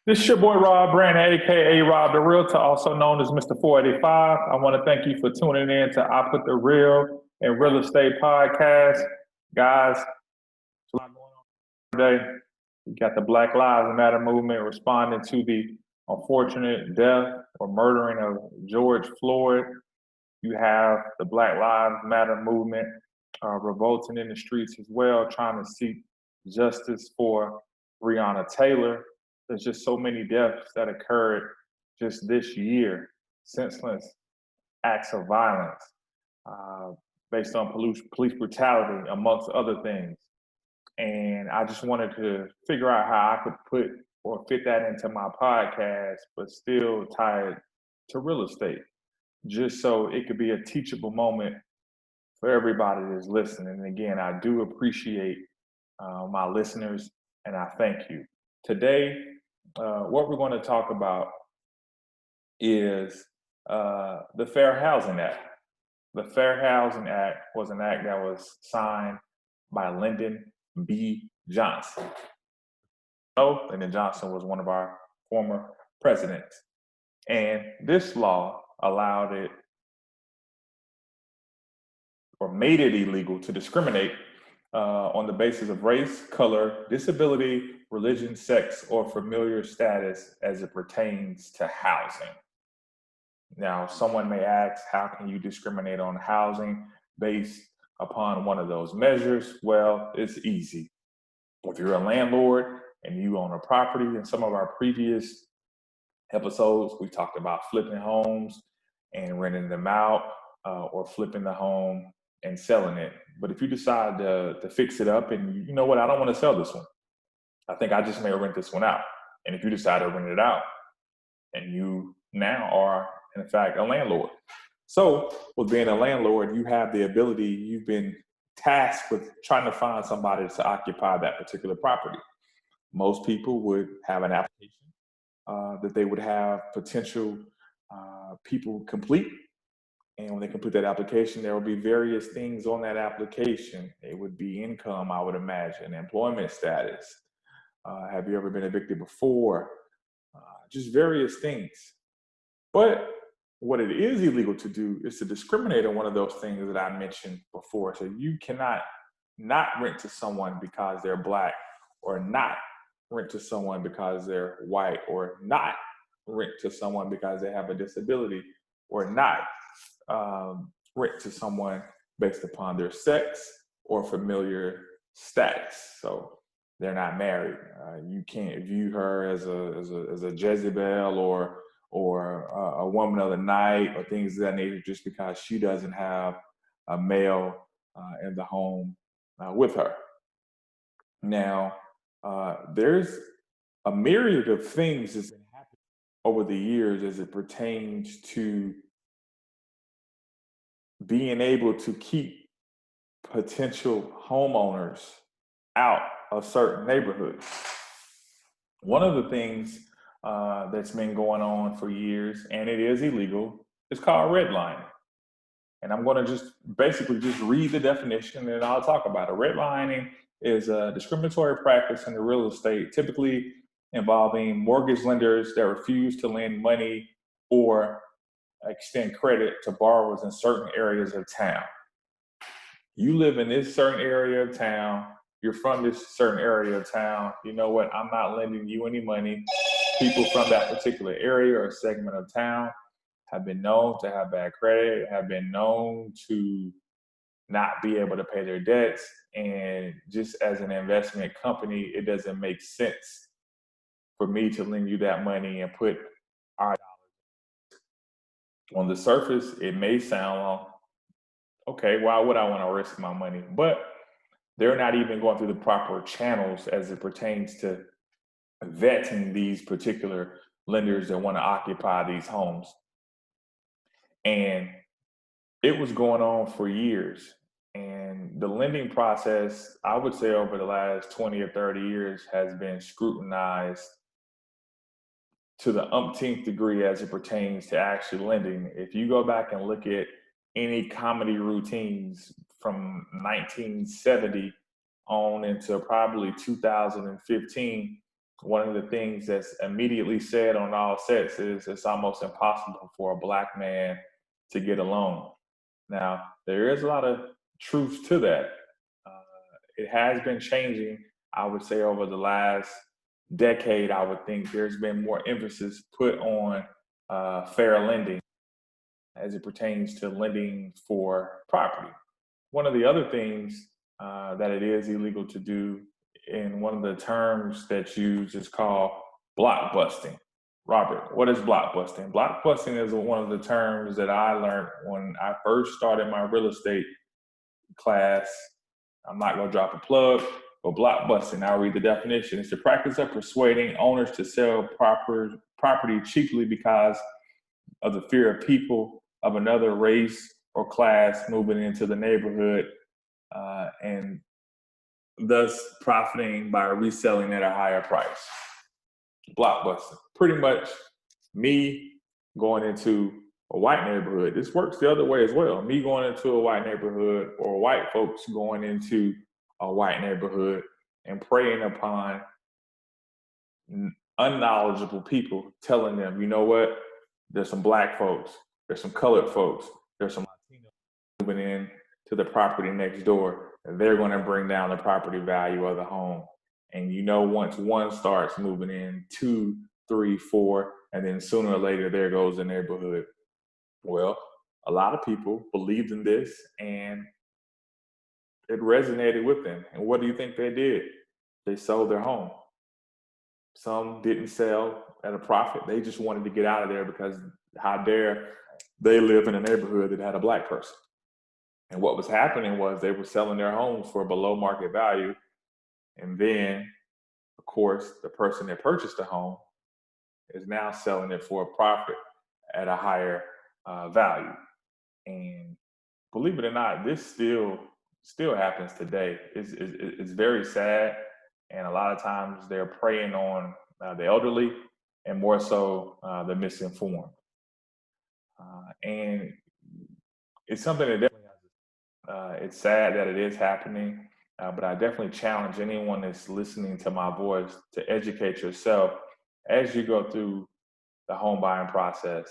This is your boy Rob Brandon, aka Rob the Realtor, also known as Mr. 485. I want to thank you for tuning in to I Put the Real and Real Estate Podcast. Guys, there's a lot going on today. You got the Black Lives Matter movement responding to the unfortunate death or murdering of George Floyd. You have the Black Lives Matter movement revolting in the streets as well, trying to seek justice for Breonna Taylor. There's just so many deaths that occurred just this year, senseless acts of violence uh, based on police brutality, amongst other things. And I just wanted to figure out how I could put or fit that into my podcast, but still tie it to real estate, just so it could be a teachable moment for everybody that's listening. And again, I do appreciate my listeners and I thank you. Today, what we're going to talk about is the Fair Housing Act. The Fair Housing Act was an act that was signed by Lyndon B. Johnson. Oh, Lyndon Johnson was one of our former presidents. And this law allowed it or made it illegal to discriminate on the basis of race, color, disability, religion, sex, or familiar status as it pertains to housing. Now, someone may ask, how can you discriminate on housing based upon one of those measures? Well, it's easy. If you're a landlord and you own a property, in some of our previous episodes, we talked about flipping homes and renting them out or flipping the home and selling it. But if you decide to fix it up and you know what, I don't want to sell this one. I think I just may rent this one out. And if you decide to rent it out and you now are, in fact, a landlord. So with being a landlord, you have the ability, you've been tasked with trying to find somebody to occupy that particular property. Most people would have an application that they would have potential people complete. And when they complete that application, there will be various things on that application. It would be income, I would imagine, employment status. Have you ever been evicted before? Just various things. But what it is illegal to do is to discriminate on one of those things that I mentioned before. So you cannot not rent to someone because they're Black, or not rent to someone because they're white, or not rent to someone because they have a disability, or not rent to someone based upon their sex or familiar status. So they're not married. You can't view her as a Jezebel or a woman of the night or things of that nature just because she doesn't have a male in the home with her. Now, there's a myriad of things that's happened over the years as it pertains to being able to keep potential homeowners out of certain neighborhoods. One of the things that's been going on for years, and it is illegal, is called redlining. And I'm going to just basically just read the definition and I'll talk about it. Redlining is a discriminatory practice in the real estate, typically involving mortgage lenders that refuse to lend money or extend credit to borrowers in certain areas of town. You live in this certain area of town, you're from this certain area of town, you know what, I'm not lending you any money. People from that particular area or segment of town have been known to have bad credit, have been known to not be able to pay their debts. And just as an investment company, it doesn't make sense for me to lend you that money and put our on the surface. It may sound okay, why would I want to risk my money? But they're not even going through the proper channels as it pertains to vetting these particular lenders that want to occupy these homes. And it was going on for years. And the lending process, I would say over the last 20 or 30 years, has been scrutinized to the umpteenth degree as it pertains to actually lending. If you go back and look at any comedy routines from 1970 on into probably 2015, one of the things that's immediately said on all sets is it's almost impossible for a black man to get a loan. Now, there is a lot of truth to that. Uh, it has been changing, I would say, over the last decade. I would think there's been more emphasis put on fair lending as it pertains to lending for property. One of the other things that it is illegal to do, in one of the terms that's used, is called blockbusting. Robert, what is blockbusting? Blockbusting is one of the terms that I learned when I first started my real estate class. I'm not going to drop a plug, but blockbusting, I'll read the definition. It's the practice of persuading owners to sell property cheaply because of the fear of people of another race or class moving into the neighborhood, and thus profiting by reselling at a higher price. Blockbusting. Pretty much me going into a white neighborhood. This works the other way as well. Me going into a white neighborhood, or white folks going into a white neighborhood and preying upon unknowledgeable people, telling them, you know what, there's some black folks, there's some colored folks, there's some Latino moving in to the property next door, and they're going to bring down the property value of the home. And you know, once one starts moving in, 2, 3, 4, and then sooner or later, there goes the neighborhood. Well, a lot of people believed in this, and it resonated with them. And what do you think they did? They sold their home. Some didn't sell at a profit. They just wanted to get out of there because how dare they live in a neighborhood that had a black person. And what was happening was they were selling their homes for below market value. And then, of course, the person that purchased the home is now selling it for a profit at a higher value. And believe it or not, this still happens today. It's very sad. And a lot of times they're preying on the elderly, and more so the misinformed. And it's something that definitely it's sad that it is happening, but I definitely challenge anyone that's listening to my voice to educate yourself as you go through the home buying process,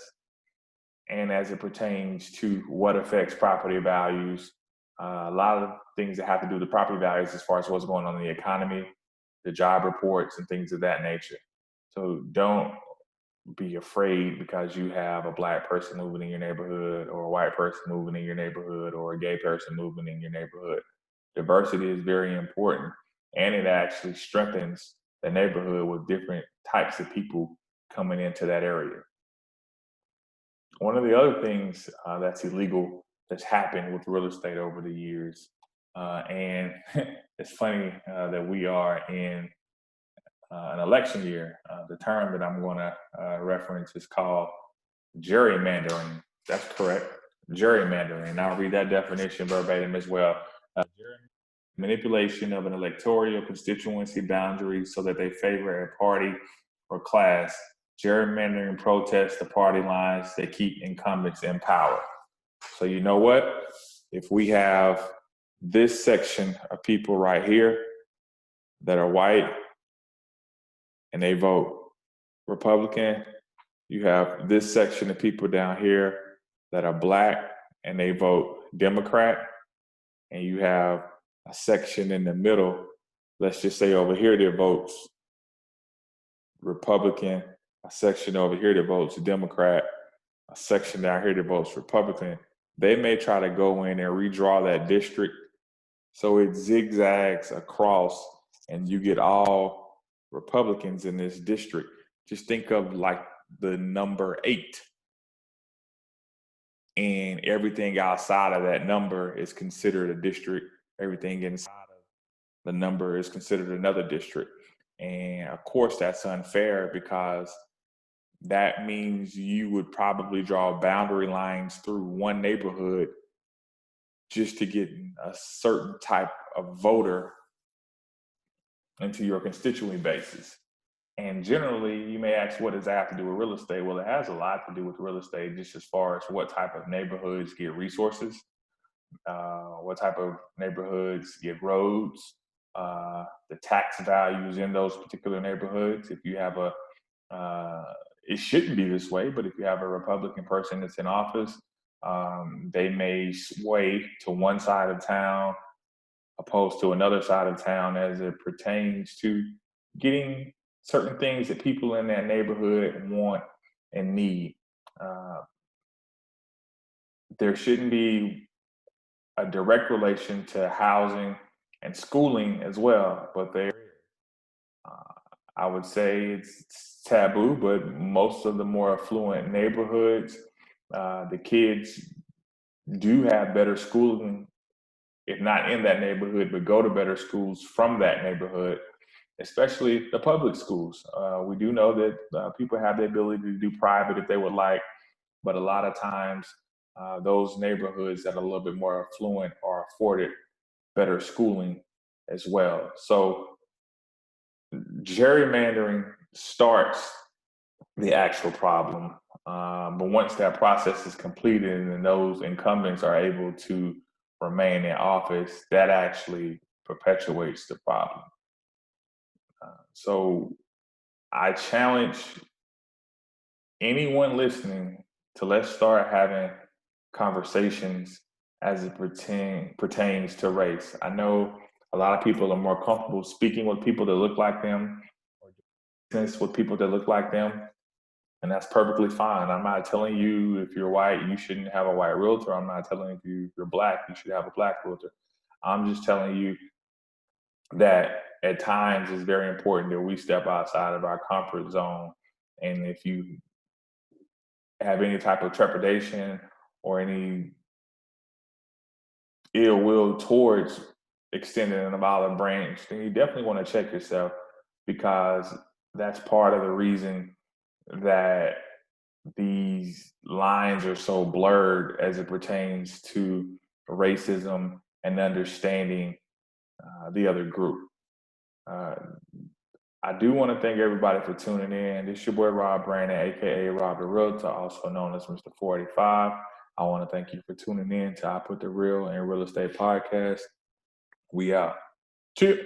and as it pertains to what affects property values. A lot of things that have to do with the property values as far as what's going on in the economy, the job reports, and things of that nature. So don't be afraid because you have a black person moving in your neighborhood, or a white person moving in your neighborhood, or a gay person moving in your neighborhood. Diversity is very important, and it actually strengthens the neighborhood with different types of people coming into that area. One of the other things that's illegal that's happened with real estate over the years, and it's funny that we are in an election year. The term that I'm going to reference is called gerrymandering. That's correct, gerrymandering. And I'll read that definition verbatim as well. Manipulation of an electoral constituency boundary so that they favor a party or class. Gerrymandering protests the party lines that keep incumbents in power. So you know what? If we have this section of people right here that are white and they vote Republican, you have this section of people down here that are black and they vote Democrat, and you have a section in the middle, let's just say over here that votes Republican, a section over here that votes Democrat, a section down here that votes Republican. They may try to go in and redraw that district so it zigzags across and you get all Republicans in this district. Just think of like the number 8. And everything outside of that number is considered a district. Everything inside of the number is considered another district. And of course, that's unfair because that means you would probably draw boundary lines through one neighborhood just to get a certain type of voter into your constituent bases. And generally, you may ask, what does that have to do with real estate? Well, it has a lot to do with real estate, just as far as what type of neighborhoods get resources, what type of neighborhoods get roads, the tax values in those particular neighborhoods. If you have it shouldn't be this way, but if you have a Republican person that's in office, they may sway to one side of town opposed to another side of town as it pertains to getting certain things that people in that neighborhood want and need. Uh, there shouldn't be a direct relation to housing and schooling as well, but uh, I would say it's taboo, but most of the more affluent neighborhoods, the kids do have better schooling, if not in that neighborhood, but go to better schools from that neighborhood, especially the public schools. We do know that people have the ability to do private if they would like, but a lot of times those neighborhoods that are a little bit more affluent are afforded better schooling as well. So gerrymandering starts the actual problem. But once that process is completed and those incumbents are able to remain in office, that actually perpetuates the problem. So I challenge anyone listening to let's start having conversations as it pertains to race. I know a lot of people are more comfortable speaking with people that look like them or doing business with people that look like them, and that's perfectly fine. I'm not telling you if you're white, you shouldn't have a white realtor. I'm not telling you if you're black, you should have a black realtor. I'm just telling you that at times it's very important that we step outside of our comfort zone. And if you have any type of trepidation or any ill will towards extending an olive branch, then you definitely want to check yourself, because that's part of the reason that these lines are so blurred as it pertains to racism and understanding the other group. Uh, I do want to thank everybody for tuning in. This is your boy Rob Brandon, aka Rob the Realtor, also known as Mr. 485. I want to thank you for tuning in to I Put the Real in Real Estate Podcast. We out. Cheers.